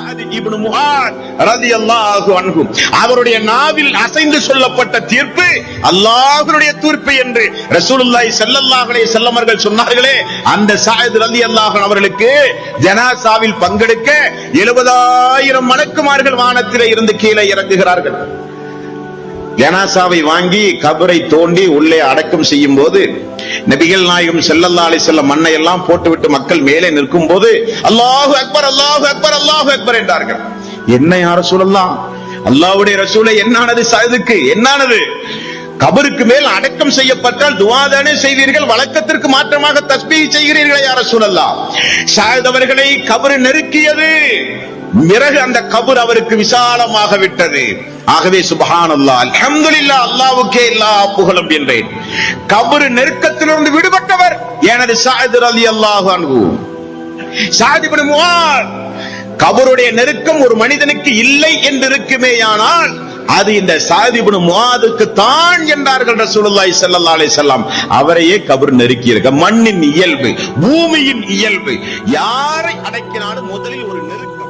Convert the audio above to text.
சஅத் இப்னு முஆத் ரலியல்லாஹு அன்ஹு அவருடைய நாவில் அசைந்து சொல்லப்பட்ட தீர்ப்பு அல்லாஹ்வுடைய தீர்ப்பு என்று ரசூலுல்லாஹி ஸல்லல்லாஹு அலைஹி வஸல்லம் அவர்கள் சொன்னார்களே. அந்த சஅத் ரலியல்லாஹு அன்ஹு அவர்களுக்கு ஜனாசாவில் பங்கெடுக்க 70,000 மலக்குமார்கள் வானத்திலே இருந்து கீழே இறங்குகிறார்கள். ஜனாசாவை வாங்கி கபரை தோண்டி உள்ளே அடக்கம் செய்யும் போது நபிகள் நாயகம் ஸல்லல்லாஹு அலைஹி வஸல்லம் மண்ணை எல்லாம் போட்டுவிட்டு மக்கள் மேலே நிற்கும் போது அல்லாஹு அக்பர் அல்லாஹு அக்பர் அல்லாஹு அக்பர் என்றார்கள். என்ன யா ரசூலல்லாஹ், அல்லாஹ்வுடைய ரசூலே, என்னானது சஅதுக்கு, என்னானது? கபருக்கு மேல் அடக்கம் செய்யப்பட்டால் துஆ தானே செய்வீர்கள், வழக்கத்திற்கு மாற்றமாக தஸ்பீஹ் செய்கிறீர்களே யா ரசூலல்லாஹ். சஅத் அவர்களை கபர் நெருக்கியது, பிறகு அந்த கபர் அவருக்கு விசாலமாக விட்டது. ஆகவே சுப்ஹானல்லாஹ், அல்ஹம்துலில்லாஹ், அல்லாஹ்வுக்கே எல்லா புகழும் என்றேன். கபர் நெருக்கத்திலிருந்து விடுபட்டவர் எனது சஅத் ரலியல்லாஹு அன்ஹு. சஅத் இப்னு முஆத், கபருடைய நெருக்கம் ஒரு மனிதனுக்கு இல்லை என்று இருக்குமேயானால் அது இந்த சஅத் இப்னு முஆதுக்கு தான் என்றார்கள் ரசூலுல்லாஹி ஸல்லல்லாஹு அலைஹி வஸல்லம். அவரையே கபர் நெருக்கி இருக்க. மண்ணின் இயல்பு, பூமியின் இயல்பு, யாரை அடக்கினாலும் முதலில் ஒரு நெருக்கம்.